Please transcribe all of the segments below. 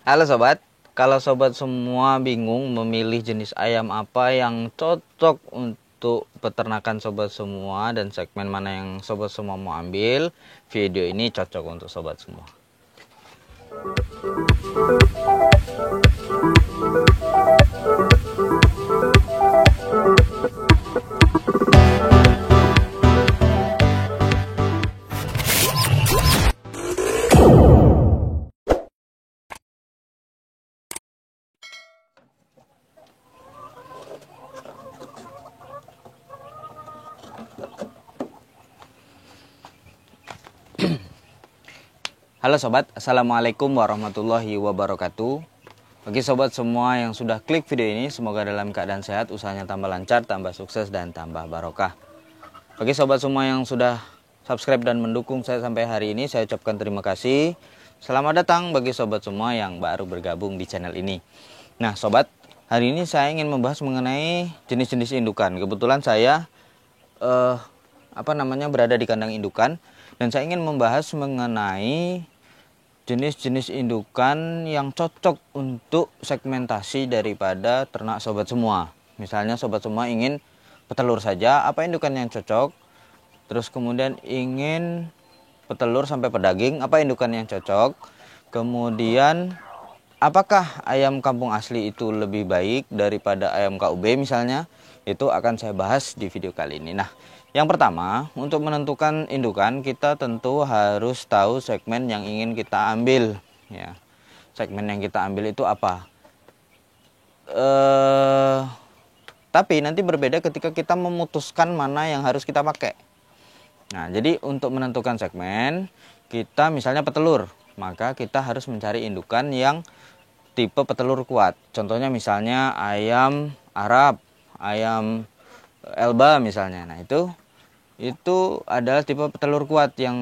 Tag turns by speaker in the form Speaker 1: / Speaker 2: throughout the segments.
Speaker 1: Halo sobat, kalau sobat semua bingung memilih jenis ayam apa yang cocok untuk peternakan sobat semua dan segmen mana yang sobat semua mau ambil, video ini cocok untuk sobat semua. Halo sobat, assalamualaikum warahmatullahi wabarakatuh. Bagi sobat semua yang sudah klik video ini, semoga dalam keadaan sehat, usahanya tambah lancar, tambah sukses, dan tambah barokah. Bagi sobat semua yang sudah subscribe dan mendukung saya sampai hari ini, saya ucapkan terima kasih. Selamat datang bagi sobat semua yang baru bergabung di channel ini. Nah sobat, hari ini saya ingin membahas mengenai jenis-jenis indukan. Kebetulan saya berada di kandang indukan, dan saya ingin membahas mengenai jenis-jenis indukan yang cocok untuk segmentasi daripada ternak sobat semua. Misalnya sobat semua ingin petelur saja, apa indukan yang cocok? Terus kemudian ingin petelur sampai pedaging, apa indukan yang cocok? Kemudian apakah ayam kampung asli itu lebih baik daripada ayam KUB misalnya? Itu akan saya bahas di video kali ini. Nah, yang pertama, untuk menentukan indukan kita tentu harus tahu segmen yang ingin kita ambil ya. Segmen yang kita ambil itu apa? Tapi nanti berbeda ketika kita memutuskan mana yang harus kita pakai. Nah, jadi untuk menentukan segmen, kita misalnya petelur, maka kita harus mencari indukan yang tipe petelur kuat. Contohnya misalnya ayam Arab, ayam Elba misalnya. Nah, itu adalah tipe petelur kuat yang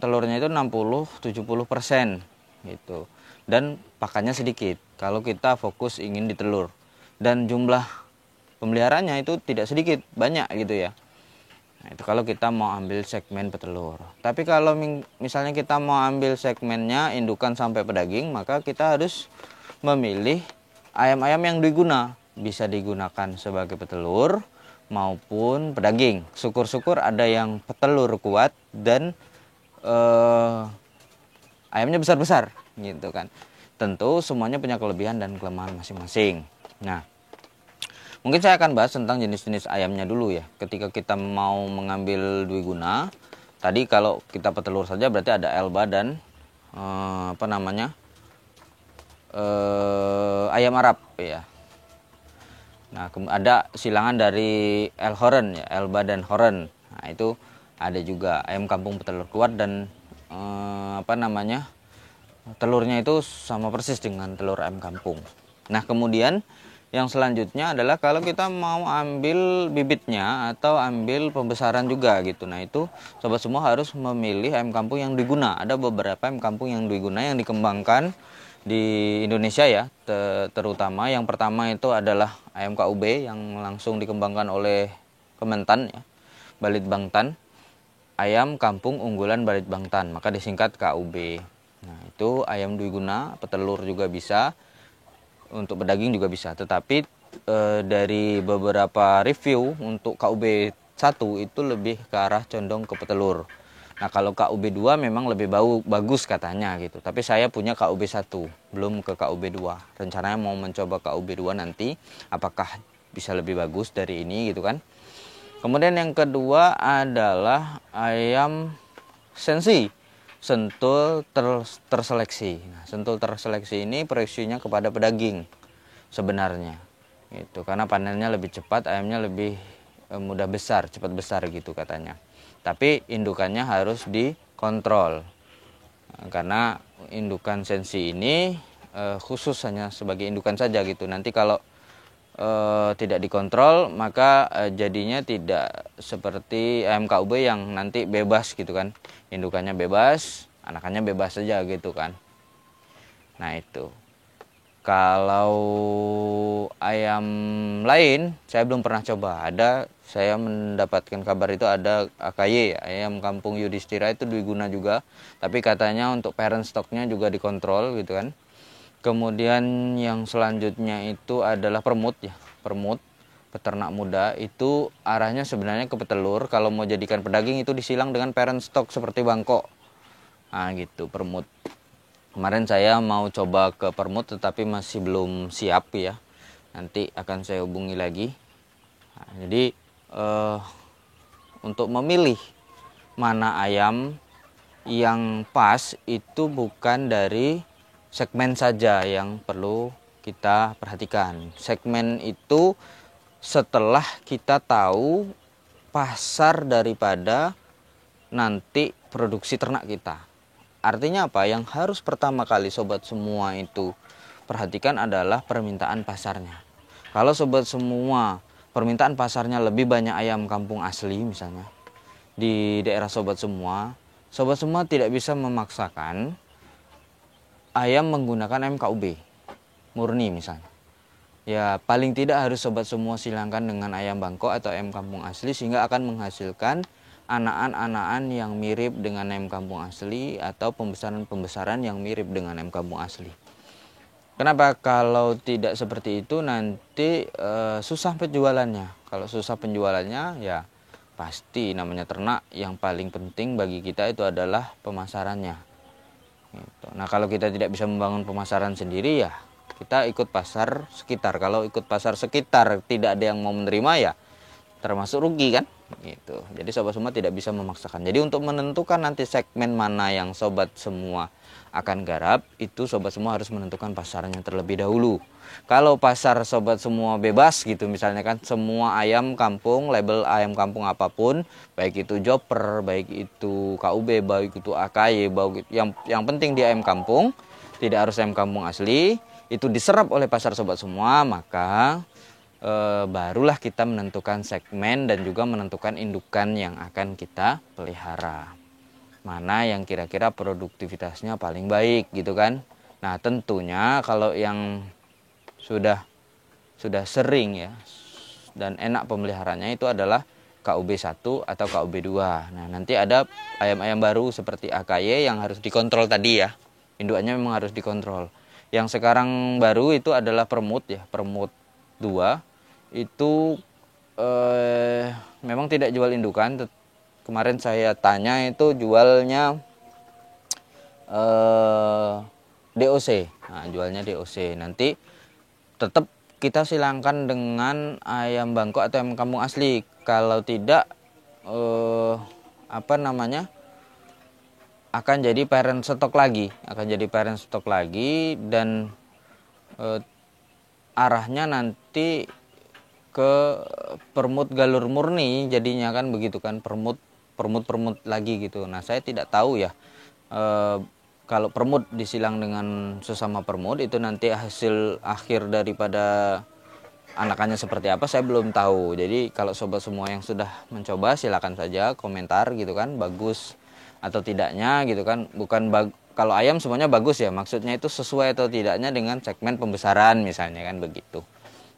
Speaker 1: telurnya itu 60-70% gitu. Dan pakannya sedikit kalau kita fokus ingin di telur. Dan jumlah pemeliharaannya itu tidak sedikit, banyak gitu ya. Nah, itu kalau kita mau ambil segmen petelur. Tapi kalau misalnya kita mau ambil segmennya indukan sampai pedaging, maka kita harus memilih ayam-ayam yang diguna. Bisa digunakan sebagai petelur maupun pedaging. Syukur-syukur ada yang petelur kuat dan ayamnya besar-besar gitu kan. Tentu semuanya punya kelebihan dan kelemahan masing-masing. Nah, mungkin saya akan bahas tentang jenis-jenis ayamnya dulu ya. Ketika kita mau mengambil dwiguna, tadi kalau kita petelur saja berarti ada Elba dan ayam Arab ya. Nah, ada silangan dari Elhoren ya, Elba dan Horen. Nah, itu ada juga ayam kampung petelur kuat dan telurnya itu sama persis dengan telur ayam kampung. Nah, kemudian yang selanjutnya adalah kalau kita mau ambil bibitnya atau ambil pembesaran juga gitu. Nah, itu sobat semua harus memilih ayam kampung yang diguna. Ada beberapa ayam kampung yang diguna yang dikembangkan di Indonesia ya, terutama yang pertama itu adalah ayam KUB yang langsung dikembangkan oleh Kementan ya, Balitbangtan, ayam kampung unggulan Balitbangtan, maka disingkat KUB. Nah, itu ayam dwiguna, petelur juga bisa, untuk pedaging juga bisa. Tetapi dari beberapa review untuk KUB 1 itu lebih ke arah condong ke petelur. Nah, kalau KUB 2 memang lebih bagus katanya gitu. Tapi saya punya KUB 1, belum ke KUB 2. Rencananya mau mencoba KUB 2 nanti, apakah bisa lebih bagus dari ini gitu kan. Kemudian yang kedua adalah ayam sensi, sentul terseleksi. Nah, sentul terseleksi ini proyeksinya kepada pedaging sebenarnya. Gitu. Karena panennya lebih cepat, ayamnya lebih mudah besar, cepat besar gitu katanya. Tapi indukannya harus dikontrol. Karena indukan sensi ini khusus hanya sebagai indukan saja gitu. Nanti kalau tidak dikontrol maka jadinya tidak seperti ayam KUB yang nanti bebas gitu kan. Indukannya bebas, anakannya bebas saja gitu kan. Nah, itu. Kalau ayam lain saya belum pernah coba. Saya mendapatkan kabar itu ada AKY, ayam kampung Yudhistira itu dwiguna juga. Tapi katanya untuk parent stocknya juga dikontrol gitu kan. Kemudian yang selanjutnya itu adalah permut ya. Permut, peternak muda itu arahnya sebenarnya ke petelur. Kalau mau jadikan pedaging itu disilang dengan parent stock seperti Bangkok. Nah gitu permut. Kemarin saya mau coba ke permut tetapi masih belum siap ya. Nanti akan saya hubungi lagi. Nah, jadi untuk memilih mana ayam yang pas itu bukan dari segmen saja yang perlu kita perhatikan. Segmen itu setelah kita tahu pasar daripada nanti produksi ternak kita. Artinya apa? Yang harus pertama kali sobat semua itu perhatikan adalah permintaan pasarnya. Kalau sobat semua permintaan pasarnya lebih banyak ayam kampung asli misalnya di daerah sobat semua tidak bisa memaksakan ayam menggunakan MKUB murni misalnya. Ya paling tidak harus sobat semua silangkan dengan ayam Bangkok atau ayam kampung asli sehingga akan menghasilkan anakan-anakan yang mirip dengan ayam kampung asli atau pembesaran-pembesaran yang mirip dengan ayam kampung asli. Kenapa? Kalau tidak seperti itu nanti susah penjualannya. Kalau susah penjualannya ya pasti namanya ternak yang paling penting bagi kita itu adalah pemasarannya. Gitu. Nah kalau kita tidak bisa membangun pemasaran sendiri ya kita ikut pasar sekitar. Kalau ikut pasar sekitar tidak ada yang mau menerima ya termasuk rugi kan gitu. Jadi sobat semua tidak bisa memaksakan. Jadi untuk menentukan nanti segmen mana yang sobat semua akan garap itu sobat semua harus menentukan pasarnya terlebih dahulu. Kalau pasar sobat semua bebas gitu misalnya kan semua ayam kampung label ayam kampung apapun baik itu Joper, baik itu KUB, baik itu AKY, baik yang penting di ayam kampung tidak harus ayam kampung asli itu diserap oleh pasar sobat semua maka barulah kita menentukan segmen dan juga menentukan indukan yang akan kita pelihara. Mana yang kira-kira produktivitasnya paling baik gitu kan. Nah tentunya kalau yang sudah sering ya dan enak pemeliharanya itu adalah KUB 1 atau KUB 2. Nah nanti ada ayam-ayam baru seperti AKY yang harus dikontrol tadi ya. Indukannya memang harus dikontrol. Yang sekarang baru itu adalah permut ya, permut 2 itu memang tidak jual indukan. Kemarin saya tanya itu jualnya DOC. Nah, jualnya DOC. Nanti tetap kita silangkan dengan ayam Bangkok atau ayam kampung asli. Kalau tidak akan jadi parent stock lagi, dan arahnya nanti ke permut galur murni jadinya kan begitu kan, permut lagi gitu. Nah saya tidak tahu ya kalau permut disilang dengan sesama permut itu nanti hasil akhir daripada anakannya seperti apa saya belum tahu. Jadi kalau sobat semua yang sudah mencoba silakan saja komentar gitu kan, bagus atau tidaknya gitu kan. Kalau ayam semuanya bagus ya, maksudnya itu sesuai atau tidaknya dengan segmen pembesaran misalnya kan begitu.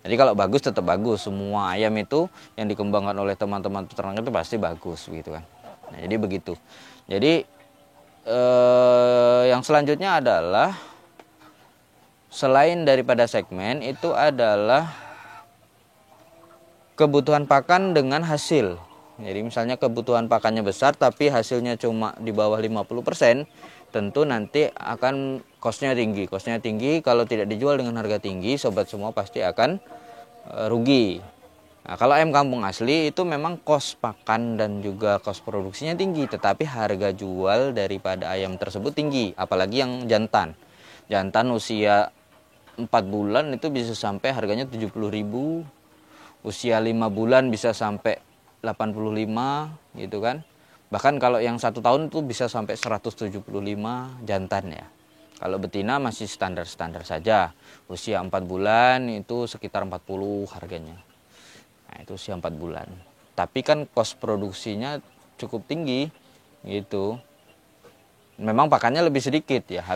Speaker 1: Jadi kalau bagus tetap bagus, semua ayam itu yang dikembangkan oleh teman-teman peternak itu pasti bagus gitu kan. Nah, jadi begitu. Jadi yang selanjutnya adalah selain daripada segmen itu adalah kebutuhan pakan dengan hasil. Jadi misalnya kebutuhan pakannya besar tapi hasilnya cuma di bawah 50%, tentu nanti akan kosnya tinggi. Kosnya tinggi kalau tidak dijual dengan harga tinggi, sobat semua pasti akan rugi. Nah, kalau ayam kampung asli itu memang kos pakan dan juga kos produksinya tinggi, tetapi harga jual daripada ayam tersebut tinggi, apalagi yang jantan. Jantan usia 4 bulan itu bisa sampai harganya 70.000, usia 5 bulan bisa sampai 85 gitu kan. Bahkan kalau yang 1 tahun itu bisa sampai 175 jantan ya. Kalau betina masih standar-standar saja. Usia 4 bulan itu sekitar 40 harganya. Nah, itu usia 4 bulan. Tapi kan kos produksinya cukup tinggi gitu. Memang pakannya lebih sedikit ya.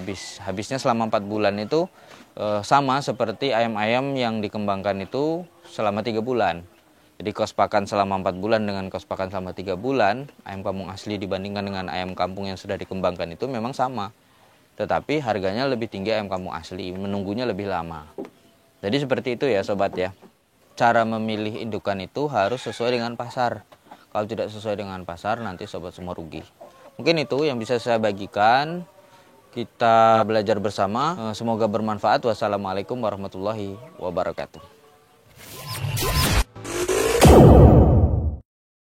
Speaker 1: Habisnya selama 4 bulan itu sama seperti ayam-ayam yang dikembangkan itu selama 3 bulan. Jadi kos pakan selama 4 bulan dengan kos pakan selama 3 bulan, ayam kampung asli dibandingkan dengan ayam kampung yang sudah dikembangkan itu memang sama. tetapi harganya lebih tinggi ayam kampung asli, menunggunya lebih lama. Jadi seperti itu ya sobat ya. Cara memilih indukan itu harus sesuai dengan pasar. Kalau tidak sesuai dengan pasar, nanti sobat semua rugi. Mungkin itu yang bisa saya bagikan. Kita belajar bersama. Semoga bermanfaat. Wassalamualaikum warahmatullahi wabarakatuh.